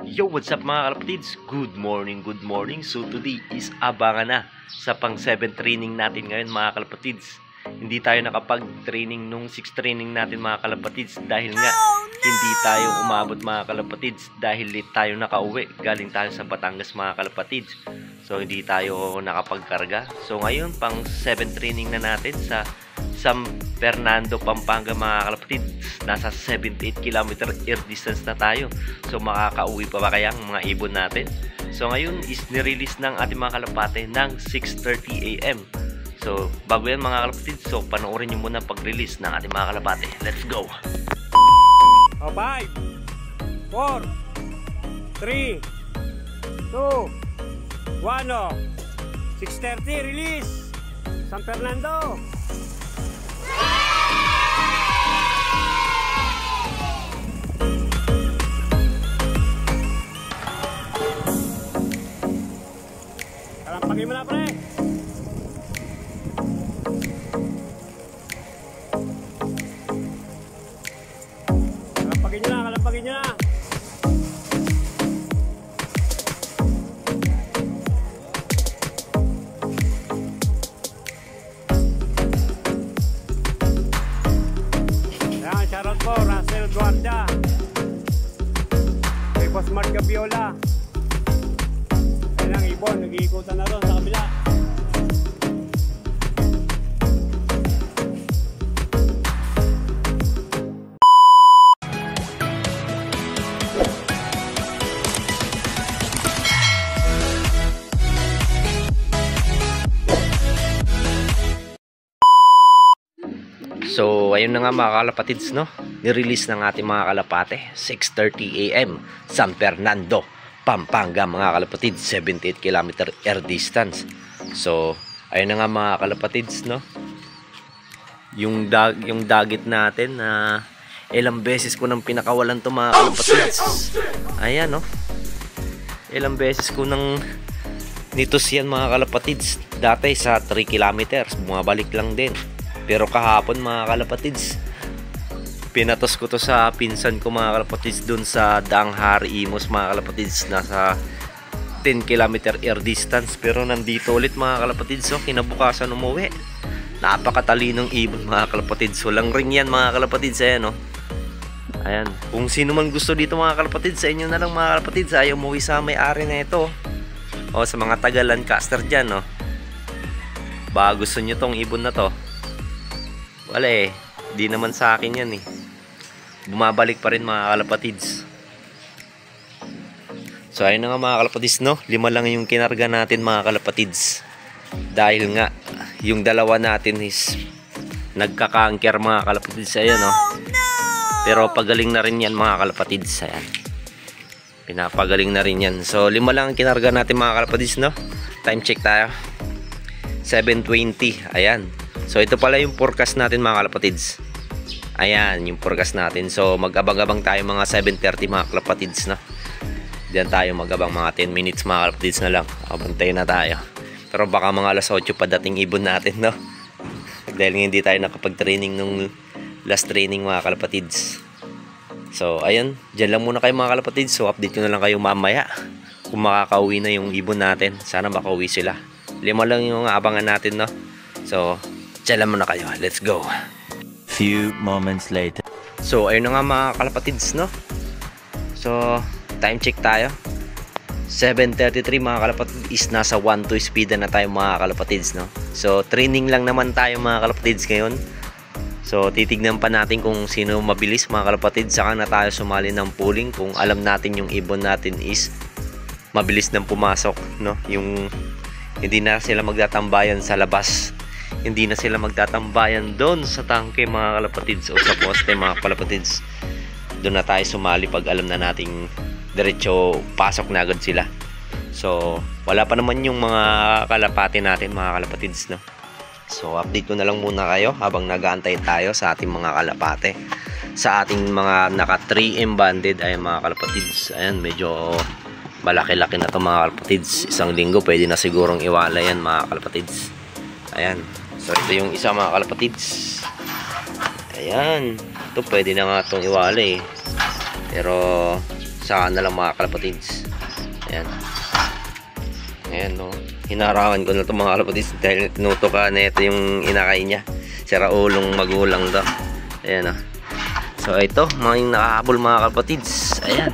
Yo, what's up mga kalapatids? Good morning, good morning. So today is abangan na sa pang 7 training natin ngayon mga kalapatids. Hindi tayo nakapag-training nung 6 training natin mga kalapatids dahil nga hindi tayo umabot mga kalapatids dahil late tayo nakauwi. Galing tayo sa Batangas mga kalapatids. So hindi tayo nakapagkarga. So ngayon pang 7 training na natin sa San Fernando, Pampanga mga kalapatids. Nasa 78 km air distance na tayo. So makakauwi pa ba kaya ang mga ibon natin? So ngayon is nirelease ng ating mga kalapate ng 6:30 AM. So bago yan mga kalapatids, so panoorin nyo muna pag-release ng ating mga kalapate. Let's go! 5, 4, 3, 2, 1, 6:30 release San Fernando. Kalampagin mo na pre. Kalampagin nyo na, kalampagin nyo na. Yan, shoutout po, Russell Guarda. Kay Boss Mark Gabiola. Yan ang ibon, nag-iikutan na doon sa kabila. So ayun na nga mga kalapatids, no? Nirelease ng ating mga kalapate 6:30 AM San Fernando, Pampanga mga kalapatids, 78 km air distance. So ayun na nga mga kalapatids, no? Yung dagit natin na ilang beses ko nang pinakawalan to mga kalapatids. Ayan, no? Ilang beses ko nang nitos yan mga kalapatids. Dati sa 3 kilometers, bumabalik lang din. Pero kahapon mga kalapatids, pinatos ko to sa pinsan ko mga kalapatids dun sa Danghari Imos mga kalapatids. Nasa 10 km air distance. Pero nandito ulit mga kalapatids. So kinabukasan umuwi. Napakatalinong ibon mga kalapatids. Walang ring yan mga kalapatids. Ayan, no? Ayan. Kung sino man gusto dito mga kalapatids, sa inyo na lang mga kalapatids. Ayaw umuwi sa may-ari na ito. O sa mga taga Lancaster dyan, no? Baka gusto nyo tong ibon na to. Wala eh, di naman sa akin yan eh. Bumabalik pa rin mga kalapatids. So ayun na nga mga kalapatids, no? 5 lang yung kinarga natin mga kalapatids. Dahil nga yung dalawa natin is nagkaka-anker mga kalapatids. Ayan, no? Pero pagaling na rin yan mga kalapatids. Ayan, pinapagaling na rin yan. So 5 lang ang kinarga natin mga kalapatids, no? Time check tayo, 7:20. Ayan. So ito pala yung forecast natin mga kalapatids. Ayan yung forecast natin. So mag-abang-abang tayo mga 7:30 mga kalapatids, no? Diyan tayo mag-abang mga 10 minutes mga kalapatids na lang. Abantayin na tayo. Pero baka mga alas 8 pa dating ibon natin, no? Dahil hindi tayo nakapag-training nung last training mga kalapatids. So ayun, dyan lang muna kayo mga kalapatids. So update ko na lang kayo mamaya kung makakauwi na yung ibon natin. Sana makauwi sila. 5 lang yung abangan natin, no? So dyan lang muna kayo. Let's go. Few moments later. So ayun na nga mga kalapatids, no? So time check tayo, 7:33 mga kalapatids. Is nasa 1-2 speed na tayo mga kalapatids, no? So training lang naman tayo mga kalapatids ngayon. So titignan pa natin kung sino mabilis mga kalapatids. Saka na tayo sumali ng pooling kung alam natin yung ibon natin is mabilis nang pumasok, no? Yung hindi na sila magtatambayan sa labas, hindi na sila magtatambayan doon sa tangke mga kalapatids o sa poste mga kalapatids. Doon na tayo sumali pag alam na nating diretso pasok na agad sila. So wala pa naman yung mga kalapati natin mga kalapatids, no? So update ko na lang muna kayo habang nag-aantay tayo sa ating mga kalapate, sa ating mga naka 3M banded. Ayan mga kalapatids, ayan medyo malaki-laki na to mga kalapatids. Isang linggo pwede na sigurong iwala yan mga kalapatids. Ayan. So ito yung isa mga kalapatids. Ayan. Ito pwede na nga itong iwala eh. Pero saka na lang mga kalapatids. Ayan. Ayan, no. Hinarangan ko na ito mga kalapatids dahil tinutukan na ito yung inakain niya. Sira ulong magulang daw. Ayan, no. So ito, mga nakahabol mga kalapatids. Ayan.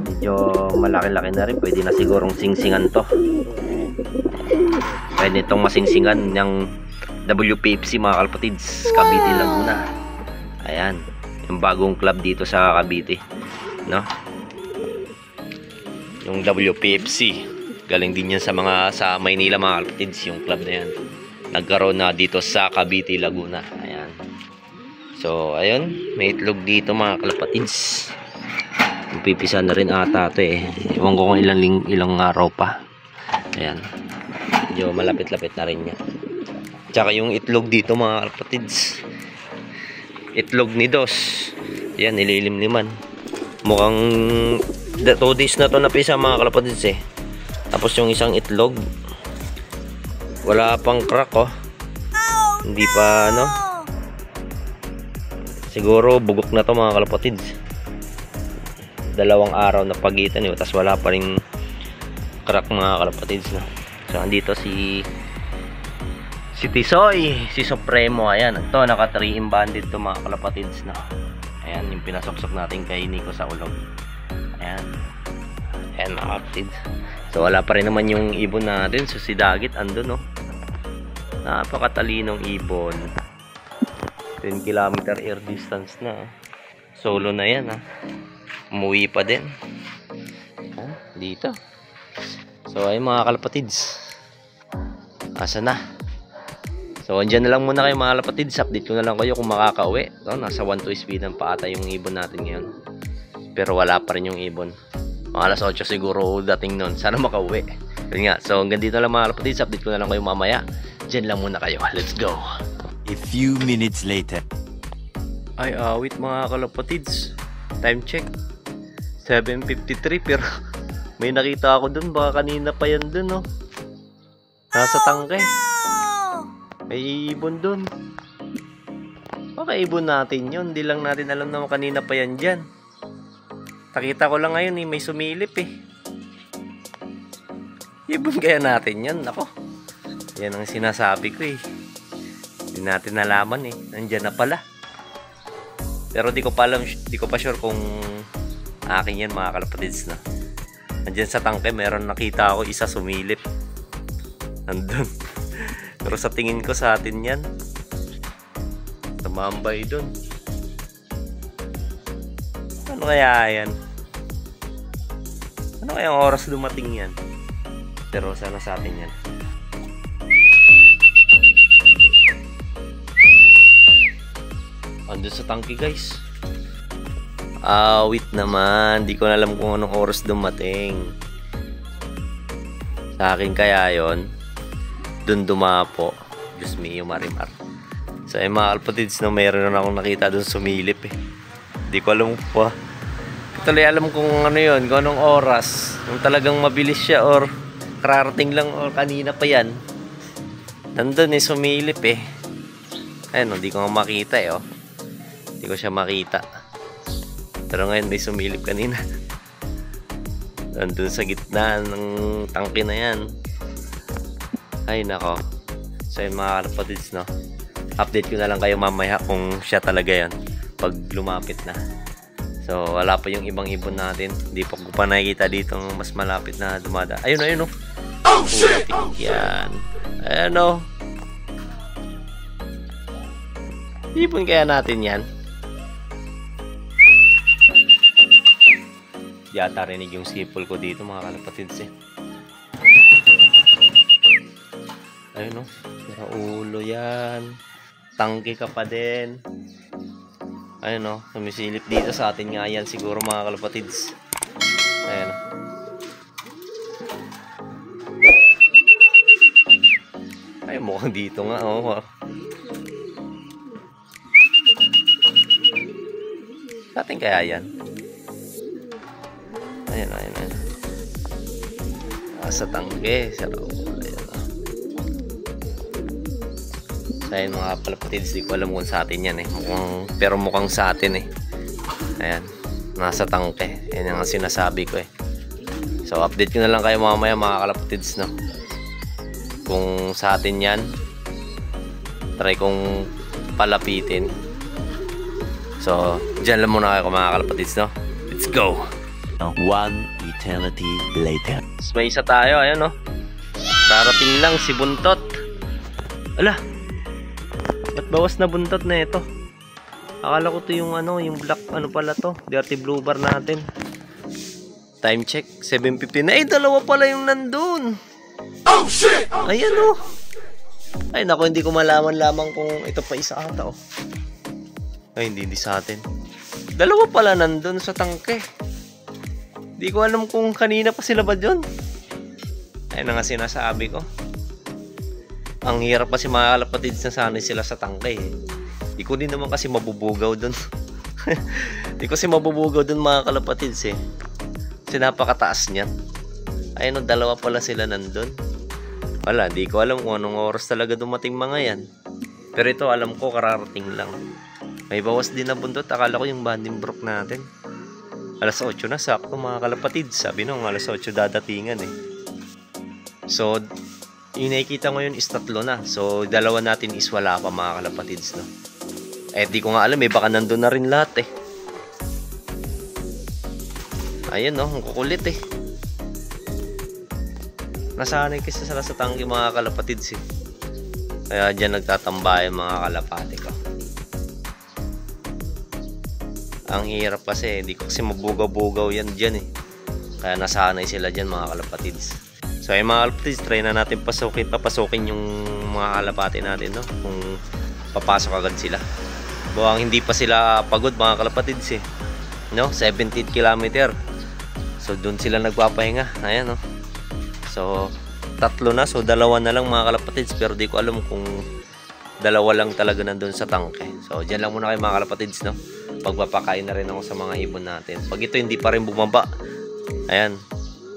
Medyo malaki-laki na rin. Pwede na sigurong singsingan to. Pwede itong masingsingan ng WPFC mga kalapatids, Cavite, Laguna. Ayan, yung bagong club dito sa Cavite, no? Yung WPFC galing din yan sa Maynila mga kalapatids, yung club na yan. Nagkaroon na dito sa Cavite, Laguna. Ayan. So ayun, may itlog dito mga kalapatids. Pipisa na rin ata ito eh. Ewan ko kung ilang araw pa. Ayan, medyo malapit-lapit na rin yan. Tsaka yung itlog dito mga kalapatids, itlog ni Dos. Yan, nililimliman. Mukhang 2 days na to napisa mga kalapatids eh. Tapos yung isang itlog, wala pang crack oh. Hindi pa ano. Siguro bugok na to mga kalapatids. 2 araw na pagitan eh. Tapos wala pa rin crack mga kalapatids no. So andito si Tisoy, si Supremo. Ayan, ito naka 3 banded to mga kalapatids na. Ayan, yung pinasok-sok natin kay Nico sa ulog. Ayan. Ayan mga kalapatids. So wala pa rin naman yung ibon natin. So si Dagit andun no. Napakatalinong ibon. 10 kilometer air distance na. Solo na yan ha. Umuwi pa din. Dito. So ayun mga kalapatids. Asa na? So, andyan na lang muna kayo mga kalapatids. Update ko na lang kayo kung makakauwi. So, nasa 1-2 speedan pa ata yung ibon natin ngayon. Pero wala pa rin yung ibon. Mga alas 8 siguro dating nun. Sana makauwi. Yun nga. So, hanggang dito lang mga kalapatids. Update ko na lang kayo mamaya. Diyan lang muna kayo. Let's go. A few minutes later. Ay, awit mga kalapatids. Time check. 7:53 pero may nakita ako dun. Baka kanina pa yan dun, no? Nasa tangke. May ibon dun. Baka ibon natin yun. Hindi lang natin alam na kanina pa yan dyan. Nakita ko lang ngayon eh. May sumilip eh. Ibon kaya natin yan. Ako. Yan ang sinasabi ko eh. Hindi natin nalaman eh. Nandyan na pala. Pero di ko pa alam. Di ko pa sure kung akin yan mga kalapatids na. Nandyan sa tangke. Meron nakita ako isa sumilip. Nandun. Pero sa tingin ko sa atin yan. Tumambay dun. Ano kaya yan? Ano kaya ang oras dumating yan? Pero sana sa atin yan. Andun sa tangke guys. Wait naman. Di ko na alam kung anong oras dumating. Sa akin kaya yon. Dun dumapo. Diyos mio marimar. So ay mga kalapatids no, mayroon na akong nakita dun sumilip eh. Di ko alam pa. Tuloy alam kung ano yun, kung anong oras. Kung talagang mabilis siya or kararating lang or kanina pa yan. Nandun eh, sumilip eh. Ayun, hindi ko nga makita eh oh. Hindi ko siya makita. Pero ngayon may sumilip kanina. Nandun sa gitna ng tangke na yan. Ay nako. So yun mga kalapatids no. Update ko na lang kayo mamaya kung siya talaga yan. Pag lumapit na. So wala pa yung ibang ibon natin. Hindi pa ko pa nakikita dito mas malapit na dumada. Ayun ayun oh. Oh shit! Yan. Ayan oh. Ibon kaya natin yan. Yata rinig yung sipol ko dito mga kalapatids eh. Ayun o, sira ulo yan. Tangke ka pa din. Ayun o, sumisilip dito sa atin nga yan siguro mga kalapatids. Ayun o. Ay mukhang dito nga o. Sa atin kaya yan. Ayun ayun ayun. Sa tangke, sira ulo. Ayun mga kalapatids, di ko alam kung sa atin yan eh. Pero mukhang sa atin eh. Ayan. nasa tangke. Yan ang sinasabi ko eh. So update ko na lang kayo mamaya mga kalapatids, no? Kung sa atin yan, try kong palapitin. So dyan lang muna kayo mga kalapatids, no? Let's go! One eternity later. So, may isa tayo, ayun, no? Darating lang si Buntot. Ala, ba't bawas na buntot na ito? Akala ko to yung ano, yung black, ano pala to, dirty blue bar natin. Time check, 7:50 na. Dalawa pala yung nandun. Oh shit! Ayan, oh. Ay naku, hindi ko malaman lamang kung ito pa isa ata, oh. Ay, hindi sa atin. Dalawa pala nandun sa tangke. Di ko alam kung kanina pa sila ba dyan. Ayun na nga sinasabi ko. Ang hirap kasi mga kalapatids na sanay sila sa tangke eh. Di ko din naman kasi mabubugaw dun. Di ko kasi mabubugaw dun mga kalapatids eh. Kasi napakataas niyan. Ayun, dalawa pala sila nandun. Wala, di ko alam kung anong oras talaga dumating mga yan. Pero ito alam ko kararating lang. May bawas din na buntot. Akala ko yung banding brook natin. Alas 8 na, sakto mga kalapatids. Sabi nung alas 8 dadatingan eh. So, yung nakikita ngayon is 3 na. So, dalawa natin is wala pa mga kalapatids, no? Eh, di ko nga alam eh. Baka nandun na rin lahat eh. Ayun, no? Ang kukulit eh. Nasanay kasi sila sa tangke mga kalapatids eh. Kaya dyan nagtatambayan mga kalapati ko. Ang hirap kasi, hindi ko kasi mabugaw-bugaw yan dyan eh. Kaya nasanay sila dyan mga kalapatids. So ay mga kalapatids, try na natin papasukin yung mga kalapati natin, no? Kung papasok agad sila. Buwang hindi pa sila pagod mga kalapatids eh. No? 17 km. So doon sila nagpapahinga. Ayan, no? So 3 na, so 2 na lang mga kalapatids. Pero di ko alam kung 2 lang talaga nandun sa tangke. So dyan lang muna kayo mga kalapatids, no? Pagpapakain na rin ako sa mga ibon natin. Pag ito hindi pa rin bumaba, ayan,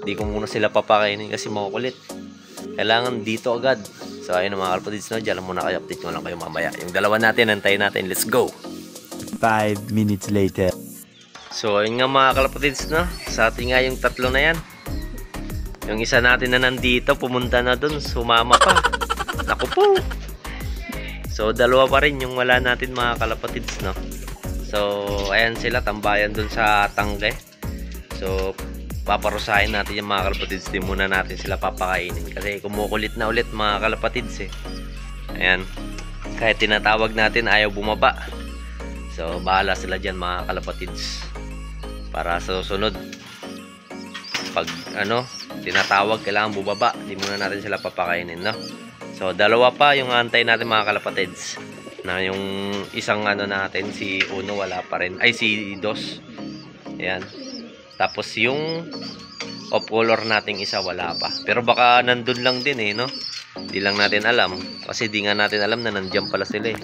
hindi ko muna sila papakainin kasi makukulit. Kailangan dito agad. So ayun mga kalapatids, no? Diyan lang muna kayo, update ko lang kayo mamaya. Yung 2 natin, antayin natin. Let's go! 5 minutes later. So ayun nga mga kalapatids, no? Sa ating nga yung 3 na yan. Yung isa natin na nandito, pumunta na dun, sumama pa. Naku po! So 2 pa rin yung wala natin mga kalapatids, no? So, ayan sila, tambayan dun sa tangke. So, paparusahin natin yung mga kalapatids. Di muna natin sila papakainin. Kasi kumukulit na ulit mga kalapatids eh. Ayan. Kahit tinatawag natin, ayaw bumaba. So, bahala sila dyan mga kalapatids. Para sa susunod, pag tinatawag, kailangan bubaba. Di muna natin sila papakainin, no? So, 2 pa yung antay natin mga kalapatids. Na yung isang natin, si Uno wala pa rin, ay si Dos, ayan. Tapos yung off color nating isa wala pa, pero baka nandun lang din eh, no? Di lang natin alam, kasi di nga natin alam na nandiyan pala sila eh.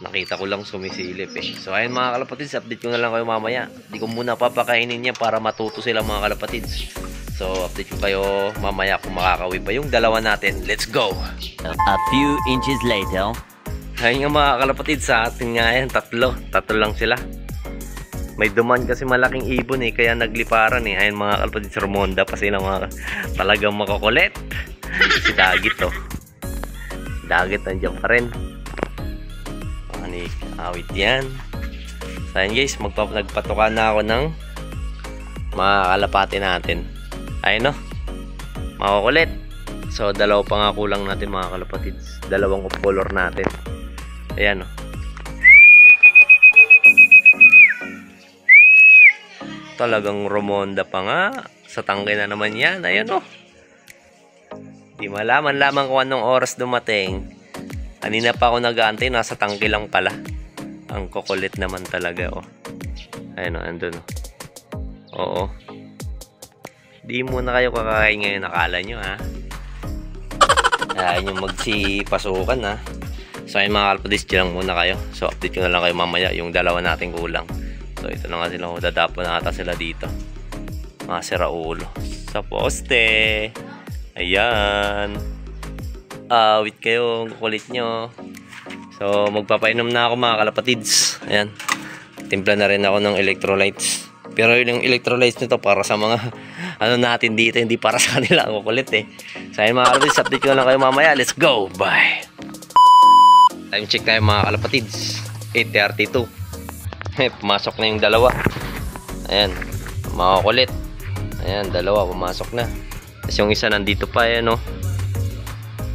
Nakita ko lang sumisilip eh. So ayun mga kalapatids, update ko na lang kayo mamaya. Di ko muna papakainin niya para matuto sila mga kalapatids. So update ko kayo mamaya kung makakawi pa yung 2 natin. Let's go! A few inches later. Ayun nga mga kalapatids, sa atin nga yan, 3 lang sila. May duman kasi malaking ibon eh, kaya nagliparan eh. Ayun mga kalapatids, Romonda pa sila mga talagang makukulit. Si Dagit oh. Dagit nandiyan pa rin. Panik, awit yan. So ayun guys, nagpatukan na ako ng mga kalapati natin. Ayun no, makukulit. So 2 pa nga kulang natin mga kalapatids. 2 off color natin. Ayan o. Talagang Romonda pa nga. Sa tangke na naman yan. Ayan o. Di malaman lamang kung anong oras dumating. Kanina pa ako nag-aantay. Nasa tangke lang pala. Ang kukulit naman talaga o. Ayan o. Andun o. Oo. Di muna kayo kakain ngayon. Akala nyo ha. Ayaw nyo magsipasukan ha. So ayun mga kalapatids, lang muna kayo. So update ko na lang kayo mamaya yung 2 natin kulang. So ito na nga sila, dadapo na ata sila dito. Mga siraulo sa poste. Ayan. Wait kayo, kukulit nyo. So magpapainom na ako mga kalapatids. Ayan. Timpla na rin ako ng electrolytes. Pero yung electrolytes nito para sa mga ano natin dito, hindi para sa kanila. Ang kukulit eh. So ayun mga kalapatids, update ko lang kayo mamaya. Let's go! Bye! Time check tayo mga kalapatids. 8:32. Pumasok na yung dalawa. Ayan, mga kulit. Ayan, dalawa pumasok na. Tapos yung isa nandito pa, ayan o.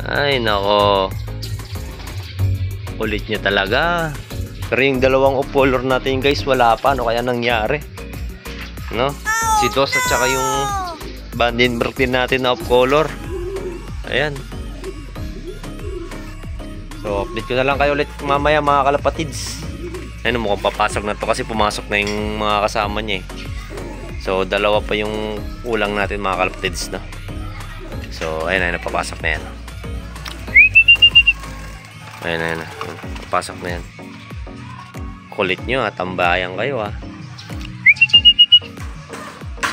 Ay, nako. Kulit niya talaga. Pero yung dalawang off-color natin guys, wala pa. Ano kaya nangyari? No? Si Dos at saka yung Vandenberg din natin na off-color. Ayan. So, update ko na lang kayo ulit mamaya mga kalapatids. Ayun, mukhang papasok na to kasi pumasok na yung mga kasama niya eh. So, dalawa pa yung kulang natin mga kalapatids, no? So, ayun, ayun, napapasok na yan. Ayun, ayun, papasok na yan. Kulit nyo, tambayan kayo, ha?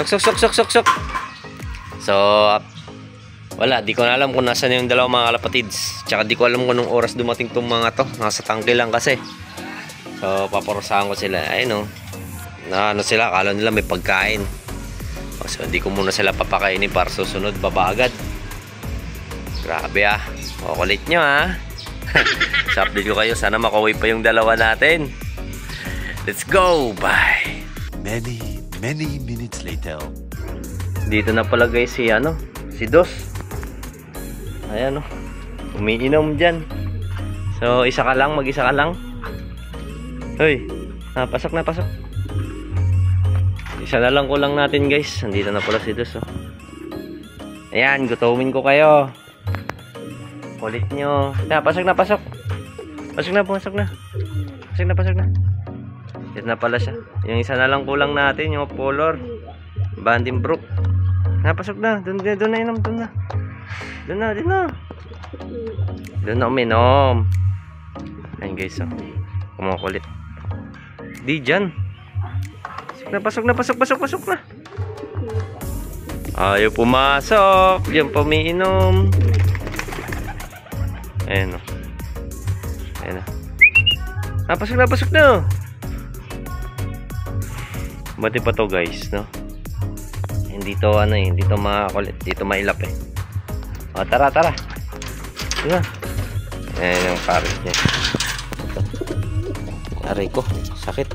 Sok. So, wala, di ko na alam kung nasan yung dalawa mga kalapatids. Tsaka di ko alam kung anong oras dumating tong mga to. Nasa tangke lang kasi. So, paparusahan ko sila. Ayun, na ano sila, akala nila may pagkain. So, hindi ko muna sila papakainin para susunod, baba agad. Grabe kulit nyo So, update ko kayo. Sana makauwi pa yung dalawa natin. Let's go! Bye! Many minutes later. Dito na pala guys si Dos. Ayan umiinom dyan. So, mag-isa ka lang. Hoy, pasok na. Isa na lang kulang natin guys. Nandito na pala si Dos. Ayan, gutumin ko kayo. Kulit nyo. Pasok na. Pasok na. Dito na pala siya. Yung isa na lang kulang natin, yung color. Vandenberg. Pasok na. Doon na inom. Doon na uminom. Ayun guys, kumukulit. Di dyan. Pasok na. Ayaw pumasok. Diyan pa umiinom. Ayun pasok na. Bati pa to guys, no? Hindi to hindi to makakulit, dito mailap eh. Tara. Diba? Ayan yung pares niya. Aray ko, sakit.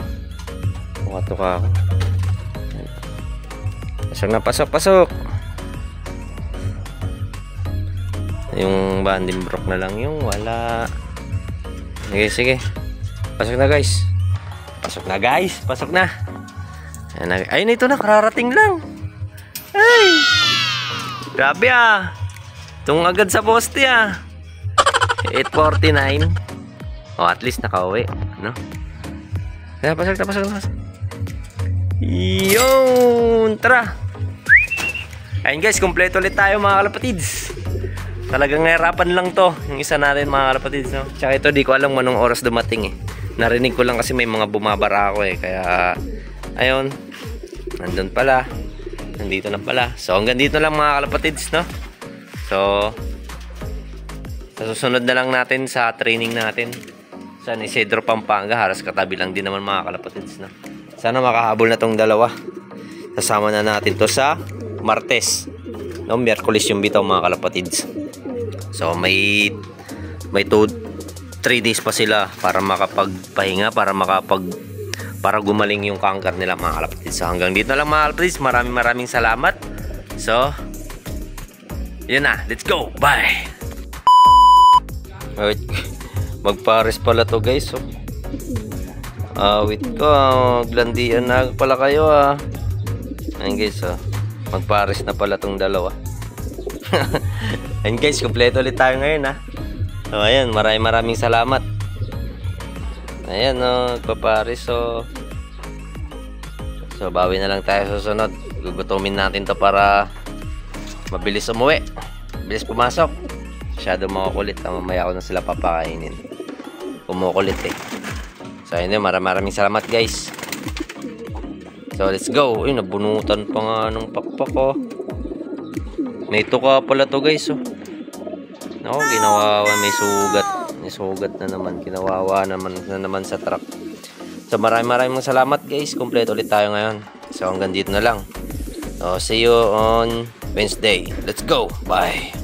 Bukato ka ako. Pasok. Yung Vandenberg na lang yung wala. Sige. Pasok na guys. Ayun, ito na, kararating lang. Ay! Grabe Tung agad sa poste 8:49. At least nakauwi, no? Kaya pasok. Yun! Tara! Ayun guys, kompleto ulit tayo mga kalapatids. Talagang nahirapan lang to, yung isa natin mga kalapatids, no? Tsaka ito, di ko alam anong oras dumating eh. Narinig ko lang kasi may mga bumabara ako eh. Kaya, ayun. Nandun pala. Nandito na pala. So, hanggang dito lang mga kalapatids, no? So, sa susunod na lang natin sa training natin sa Isidro, Pampanga. Halos katabi lang din naman mga kalapatids, no? Sana makahabol na tong dalawa. Sasama na natin to sa Martes. No, Miyerkules yung bitaw mga kalapatids. So, may 3 days pa sila para makapagpahinga, para gumaling yung cancer nila mga kalapatids. So hanggang dito na lang mga kalapatids. Maraming salamat. So yun na, let's go, bye. Wait, magpares pala to guys. So wait ko, glandian na pala kayo ayun guys, magpares na pala tong dalawa. Ayun guys, kompleto ulit tayo ngayon So ayan, maraming salamat. Ayan nagpaparis. So bawi na lang tayo sa susunod. Gugutumin natin to para mabilis umuwi, mabilis pumasok. Masyado makukulit, mamaya ko na sila papakainin. Kumukulit eh. So ayun, maraming salamat guys. So let's go. Uy, nabunutan pa nga ng pakpak May tuka pala to guys ginawawa, may sugat na naman, ginawawa na naman sa truck. So maraming salamat guys, kompleto ulit tayo ngayon. So hanggang dito na lang. So see you on Wednesday. Let's go. Bye.